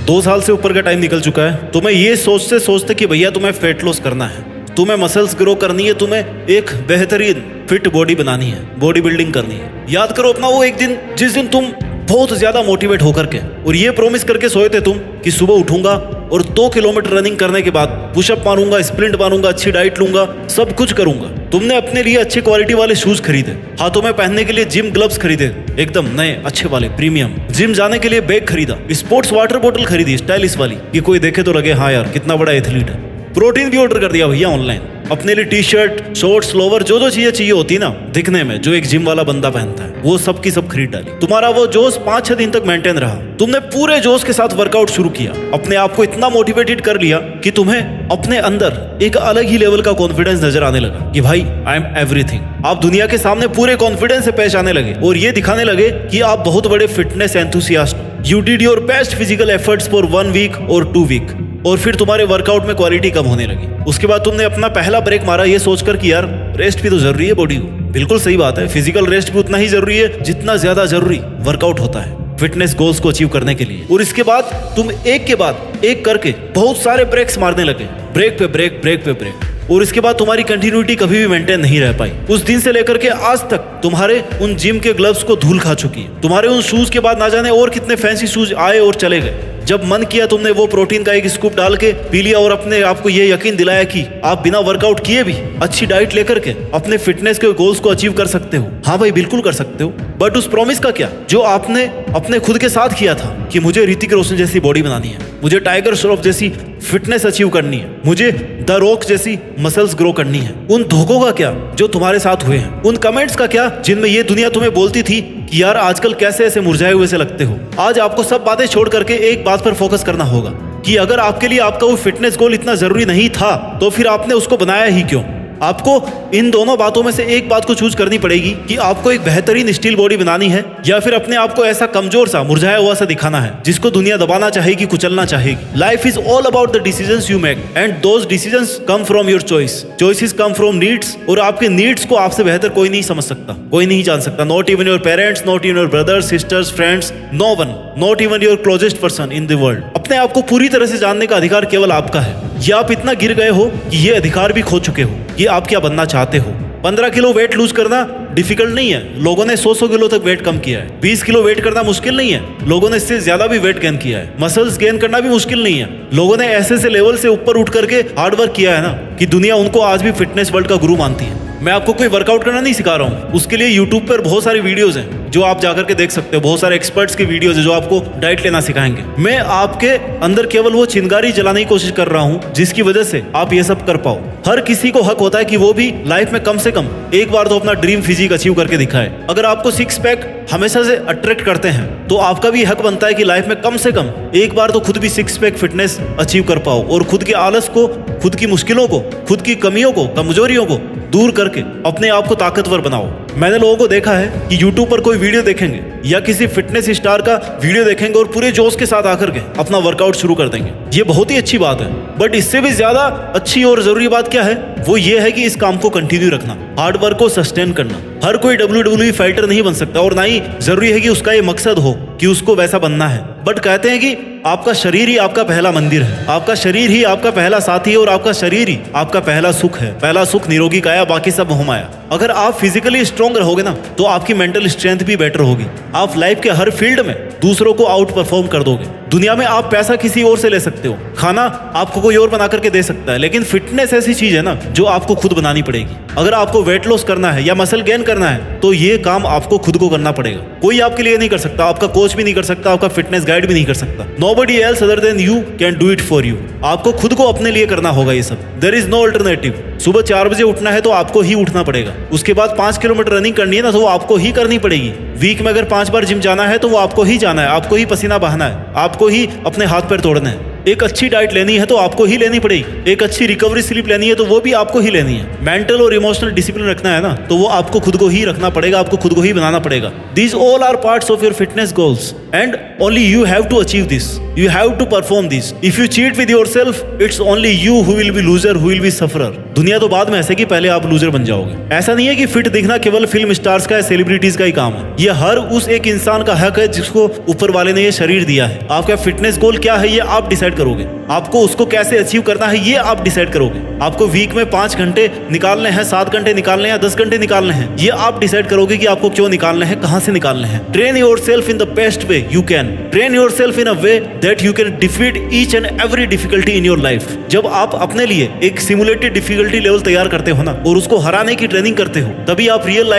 2 साल से ऊपर का टाइम निकल चुका है। तुम्हें ये सोचते कि भैया तुम्हें फेट लॉस करना है, तुम्हें मसल्स ग्रो करनी है, तुम्हें एक बेहतरीन फिट बॉडी बनानी है, बॉडी बिल्डिंग करनी है। याद करो अपना वो एक दिन जिस दिन तुम बहुत ज्यादा मोटिवेट होकर के और ये प्रॉमिस करके सोए थे तुम कि सुबह उठूंगा और 2 किलोमीटर रनिंग करने के बाद पुशअप मारूंगा, स्प्रिंट मारूंगा, अच्छी डाइट लूंगा, सब कुछ करूंगा। तुमने अपने लिए अच्छी क्वालिटी वाले शूज खरीदे, हाथों में पहनने के लिए जिम ग्लव्स खरीदे, एकदम नए अच्छे वाले प्रीमियम। जिम जाने के लिए बैग खरीदा, स्पोर्ट्स वाटर बोतल खरीदी स्टाइलिश वाली कि कोई देखे तो लगे हाँ यार कितना बड़ा एथलीट है। प्रोटीन भी ऑर्डर कर दिया भैया ऑनलाइन, अपने लिए टी शर्ट, शॉर्ट्स, लोवर, जो चीजें चाहिए होती ना दिखने में, जो एक जिम वाला बंदा पहनता है, वो सब की सब खरीद डाली। तुम्हारा वो जोश 5-6 दिन तक मेंटेन रहा। तुमने पूरे जोश के साथ वर्कआउट शुरू किया, अपने आप को इतना मोटिवेटेड कर लिया कि तुम्हें अपने अंदर एक अलग ही लेवल का कॉन्फिडेंस नजर आने लगा कि भाई आई एम एवरीथिंग। आप दुनिया के सामने पूरे कॉन्फिडेंस से पेश आने लगे और ये दिखाने लगे कि आप बहुत बड़े फिटनेस एंथुसियास्ट हो। You did your best physical efforts for 1 week और 2 वीक और फिर तुम्हारे वर्कआउट में क्वालिटी कम होने लगी। उसके बाद तुमने अपना पहला ब्रेक मारा ये सोचकर कि यार रेस्ट भी तो जरूरी है बॉडी को। बिल्कुल सही बात है, फिजिकल रेस्ट भी उतना ही जरूरी है जितना ज्यादा जरूरी वर्कआउट होता है फिटनेस गोल्स को अचीव करने के लिए। और इसके बाद तुम एक के बाद एक करके बहुत सारे ब्रेक्स मारने लगे, ब्रेक पे ब्रेक, ब्रेक पे ब्रेक। और इसके बाद तुम्हारी कंटिन्यूटी कभी भी मेंटेन नहीं रह पाई। उस दिन से लेकर के आज तक तुम्हारे उन जिम के ग्लव्स को धूल खा चुकी है। तुम्हारे उन शूज के बाद ना जाने और कितने फैंसी शूज आए और चले गए। जब मन किया तुमने वो प्रोटीन का एक स्कूप डाल के पी लिया और अपने आप को ये यकीन दिलाया कि आप बिना वर्कआउट किए भी अच्छी डाइट लेकर के अपने फिटनेस के गोल्स को अचीव कर सकते हो। हाँ भाई बिल्कुल कर सकते हो, बट उस प्रॉमिस का क्या जो आपने अपने खुद के साथ किया था कि मुझे ऋतिक रोशन जैसी बॉडी बनानी है, मुझे टाइगर श्रॉफ जैसी फिटनेस अचीव करनी है, मुझे द रॉक जैसी मसल्स ग्रो करनी है। उन धोखों का क्या जो तुम्हारे साथ हुए हैं, उन कमेंट्स का क्या जिनमें ये दुनिया तुम्हें बोलती थी कि यार आजकल कैसे ऐसे मुरझाए हुए से लगते हो। आज आपको सब बातें छोड़ करके एक बात पर फोकस करना होगा कि अगर आपके लिए आपका वो फिटनेस गोल इतना जरूरी नहीं था तो फिर आपने उसको बनाया ही क्यों। आपको इन दोनों बातों में से एक बात को चूज करनी पड़ेगी कि आपको एक बेहतरीन स्टील बॉडी बनानी है या फिर अपने आप को ऐसा कमजोर सा मुरझाया हुआ सा दिखाना है जिसको दुनिया दबाना चाहेगी, कुचलना चाहेगी। Life is all about the decisions you make and those decisions come from your choice. Choices come from needs और आपके नीड्स को आपसे बेहतर कोई नहीं समझ सकता, कोई नहीं जान सकता। Not even your parents, not even your brothers, sisters, friends, no one, not even your closest person in the world. अपने आप को पूरी तरह से जानने का अधिकार केवल आपका है। ये आप इतना गिर गए हो कि ये अधिकार भी खो चुके हो कि आप क्या बनना चाहते हो। 15 किलो वेट लूज करना डिफिकल्ट नहीं है, लोगों ने 100 किलो तक वेट कम किया है। 20 किलो वेट करना मुश्किल नहीं है, लोगों ने इससे ज्यादा भी वेट गेन किया है। मसल्स गेन करना भी मुश्किल नहीं है, लोगों ने ऐसे लेवल से ऊपर उठ करके हार्डवर्क किया है ना कि दुनिया उनको आज भी फिटनेस वर्ल्ड का गुरु मानती है। मैं आपको कोई वर्कआउट करना नहीं सिखा रहा हूँ, उसके लिए यूट्यूब पर बहुत सारी वीडियोस हैं जो आप जाकर के देख सकते हो। बहुत सारे एक्सपर्ट्स की वीडियोस है जो आपको डाइट लेना सिखाएंगे। मैं आपके अंदर केवल वो चिंगारी जलाने की कोशिश कर रहा हूँ जिसकी वजह से आप ये सब कर पाओ। हर किसी को हक होता है कि वो भी लाइफ में कम से कम एक बार तो अपना ड्रीम फिजिक अचीव करके दिखाए। अगर आपको 6 पैक हमेशा से अट्रैक्ट करते हैं तो आपका भी हक बनता है कि लाइफ में कम से कम एक बार तो खुद भी 6 पैक फिटनेस अचीव कर पाओ और खुद के आलस को, खुद की मुश्किलों को, खुद की कमियों को, कमजोरियों को दूर करके अपने आप को ताकतवर बनाओ। मैंने लोगों को देखा है कि YouTube पर कोई वीडियो देखेंगे या किसी फिटनेस स्टार का वीडियो देखेंगे और पूरे जोश के साथ आकर के अपना वर्कआउट शुरू कर देंगे। ये बहुत ही अच्छी बात है, बट इससे भी ज्यादा अच्छी और जरूरी बात क्या है वो ये है कि इस काम को कंटिन्यू रखना, हार्ड वर्क को सस्टेन करना। हर कोई WWE फाइटर नहीं बन सकता और ना ही जरूरी है कि उसका ये मकसद हो कि उसको वैसा बनना है। बट कहते हैं कि आपका शरीर ही आपका पहला मंदिर है, आपका शरीर ही आपका पहला साथी है और आपका शरीर ही आपका पहला सुख है। पहला सुख निरोगी काया, बाकी सब मोहमाया। अगर आप फिजिकली स्ट्रॉन्ग रहोगे ना तो आपकी मेंटल स्ट्रेंथ भी बेटर होगी। आप लाइफ के हर फील्ड में दूसरों को आउट परफॉर्म कर दोगे। दुनिया में आप पैसा किसी और से ले सकते हो, खाना आपको कोई और बना करके दे सकता है, लेकिन फिटनेस ऐसी चीज है ना जो आपको खुद बनानी पड़ेगी। अगर आपको वेट लॉस करना है या मसल गेन करना है तो ये काम आपको खुद को करना पड़ेगा। कोई आपके लिए नहीं कर सकता, आपका कोच भी नहीं कर सकता, आपका फिटनेस गाइड भी नहीं कर सकता। Nobody else other than you can do it for you। आपको खुद को अपने लिए करना होगा ये सब। There is no alternative। सुबह 4 बजे उठना है तो आपको ही उठना पड़ेगा। उसके बाद 5 किलोमीटर रनिंग करनी है ना तो वो आपको ही करनी पड़ेगी। वीक में अगर 5 बार जिम जाना है तो वो आपको ही जाना है, आपको ही पसीना बहाना है, आपको ही अपने हाथ पैर तोड़ने हैं। एक अच्छी डाइट लेनी है तो आपको ही लेनी पड़ेगी। एक अच्छी रिकवरी स्लीप लेनी है तो वो भी आपको ही लेनी है। मेंटल और इमोशनल डिसिप्लिन रखना है ना तो वो आपको खुद को ही रखना पड़ेगा, आपको खुद को ही बनाना पड़ेगा। These all are parts of your fitness goals and only you have to achieve this. You have to perform these. If you cheat with yourself, it's only you who will be loser, who will be sufferer. दुनिया तो बाद में ऐसे कि पहले आप loser बन जाओगे। ऐसा नहीं है कि फिट दिखना केवल फिल्म स्टार्स का है, सेलिब्रिटीज का ही काम है। ये हर उस एक इंसान का हक है जिसको ऊपर वाले ने ये शरीर दिया है। आपका फिटनेस गोल क्या है ये आप डिसाइड करोगे। आपको उसको कैसे अचीव करना है ये आप डिसाइड करोगे। आपको वीक में 5 घंटे निकालने हैं, 7 घंटे निकालने हैं, 10 घंटे निकालने हैं, ये आप डिसाइड करोगे कि आपको क्यों निकालने हैं, कहां से निकालने हैं। Train yourself in the best way you can. Train yourself in a way that you can defeat each and every difficulty in your life. जब आप अपने लिए एक सिमुलेटेड डिफिकल्टी लेवल तैयार करते हो ना और उसको हराने की ट्रेनिंग करते हो, तभी आप रियल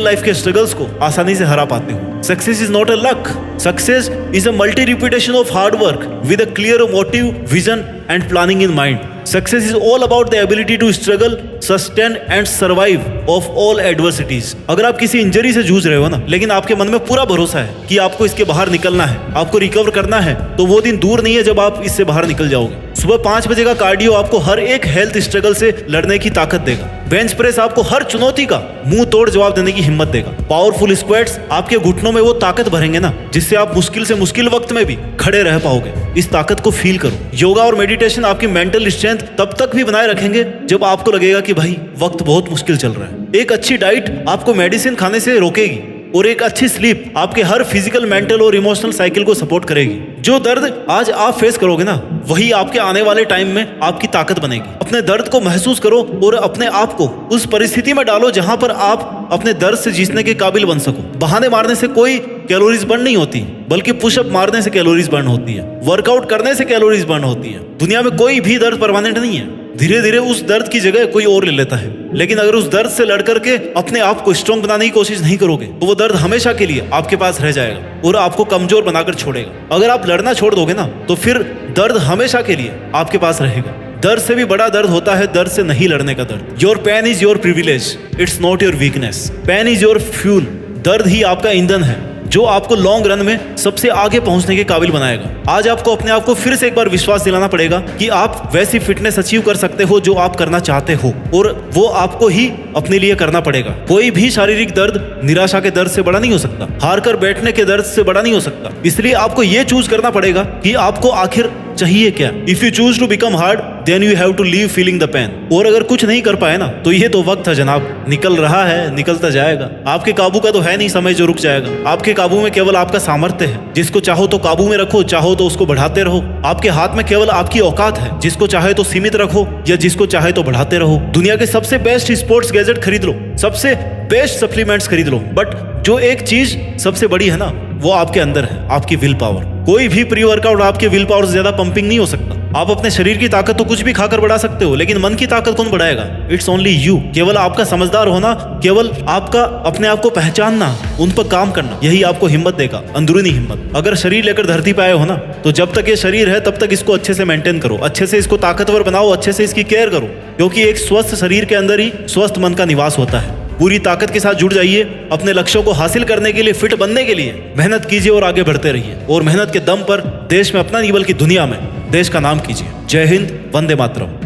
लाइफ के स्ट्रगल्स को आसानी से हरा पाते हो। Success is not a luck. Success is a multi repetition of hard work with a clear motive, vision and planning in mind. Success is all about the ability to struggle, sustain and survive of all adversities. अगर आप किसी injury से जूझ रहे हो ना, लेकिन आपके मन में पूरा भरोसा है कि आपको इसके बाहर निकलना है, आपको रिकवर करना है, तो वो दिन दूर नहीं है जब आप इससे बाहर निकल जाओगे। सुबह 5 बजे का कार्डियो आपको हर एक हेल्थ स्ट्रगल से लड़ने की ताकत देगा। बेंच प्रेस आपको हर चुनौती का मुंह तोड़ जवाब देने की हिम्मत देगा। पावरफुल स्क्वाट्स आपके घुटनों में वो ताकत भरेंगे ना जिससे आप मुश्किल से मुश्किल वक्त में भी खड़े रह पाओगे। इस ताकत को फील करो। योगा और मेडिटेशन आपकी मेंटल स्ट्रेंथ तब तक भी बनाए रखेंगे जब आपको लगेगा कि भाई वक्त बहुत मुश्किल चल रहा है। एक अच्छी डाइट आपको मेडिसिन खाने से रोकेगी और एक अच्छी स्लीप आपके हर फिजिकल, मेंटल और इमोशनल साइकिल को सपोर्ट करेगी। जो दर्द आज आप फेस करोगे ना, वही आपके आने वाले टाइम में आपकी ताकत बनेगी। अपने दर्द को महसूस करो और अपने आप को उस परिस्थिति में डालो जहां पर आप अपने दर्द से जीतने के काबिल बन सको। बहाने मारने से कोई कैलोरीज बर्न नहीं होती, बल्कि पुशअप मारने से कैलोरीज बर्न होती है, वर्कआउट करने से कैलोरीज बर्न होती है। दुनिया में कोई भी दर्द परमानेंट नहीं है। धीरे धीरे उस दर्द की जगह कोई और ले लेता है, लेकिन अगर उस दर्द से लड़ करके अपने आप को स्ट्रॉन्ग बनाने की कोशिश नहीं करोगे तो वो दर्द हमेशा के लिए आपके पास रह जाएगा और आपको कमजोर बनाकर छोड़ेगा। अगर आप लड़ना छोड़ दोगे ना तो फिर दर्द हमेशा के लिए आपके पास रहेगा। दर्द से भी बड़ा दर्द होता है दर्द से नहीं लड़ने का दर्द। Your pain is your privilege, it's not your weakness. Pain is your fuel. दर्द ही आपका ईंधन है जो आपको लॉन्ग रन में सबसे आगे पहुंचने के काबिल बनाएगा। आज आपको अपने आप को फिर से एक बार विश्वास दिलाना पड़ेगा कि आप वैसी फिटनेस अचीव कर सकते हो जो आप करना चाहते हो, और वो आपको ही अपने लिए करना पड़ेगा। कोई भी शारीरिक दर्द निराशा के दर्द से बड़ा नहीं हो सकता, हार कर बैठने के दर्द से बड़ा नहीं हो सकता। इसलिए आपको ये चूज करना पड़ेगा कि आपको आखिर चाहिए क्या। If you choose to become hard then you have to leave feeling the pain. और अगर कुछ नहीं कर पाए ना तो ये तो वक्त है जनाब, निकल रहा है, निकलता जाएगा। आपके काबू का तो है नहीं समय जो रुक जाएगा। आपके काबू में केवल आपका सामर्थ्य है। जिसको चाहो तो काबू में रखो, चाहो तो उसको बढ़ाते रहो। आपके हाथ में केवल आपकी औकात है। जिसको चाहे तो सीमित रखो या जिसको चाहे तो बढ़ाते रहो। दुनिया के सबसे बेस्ट स्पोर्ट्स गैजेट खरीद लो, सबसे बेस्ट सप्लीमेंट्स खरीद लो, बट जो एक चीज सबसे बड़ी है ना वो आपके अंदर है, आपकी विल पावर। कोई भी प्री वर्कआउट आपके विल पावर से ज्यादा पंपिंग नहीं हो सकता। आप अपने शरीर की ताकत तो कुछ भी खाकर बढ़ा सकते हो, लेकिन मन की ताकत कौन बढ़ाएगा? It's only you. केवल आपका समझदार होना, केवल आपका अपने आप को पहचानना, उन पर काम करना, यही आपको हिम्मत देगा, अंदरूनी हिम्मत। अगर शरीर लेकर धरती पे आए हो ना तो जब तक ये शरीर है तब तक इसको अच्छे से मेंटेन करो, अच्छे से इसको ताकतवर बनाओ, अच्छे से इसकी केयर करो, क्योंकि एक स्वस्थ शरीर के अंदर ही स्वस्थ मन का निवास होता है। पूरी ताकत के साथ जुड़ जाइए। अपने लक्ष्यों को हासिल करने के लिए, फिट बनने के लिए मेहनत कीजिए और आगे बढ़ते रहिए। और मेहनत के दम पर देश में अपना नहीं बल्कि दुनिया में देश का नाम कीजिए। जय हिंद, वंदे मातरम।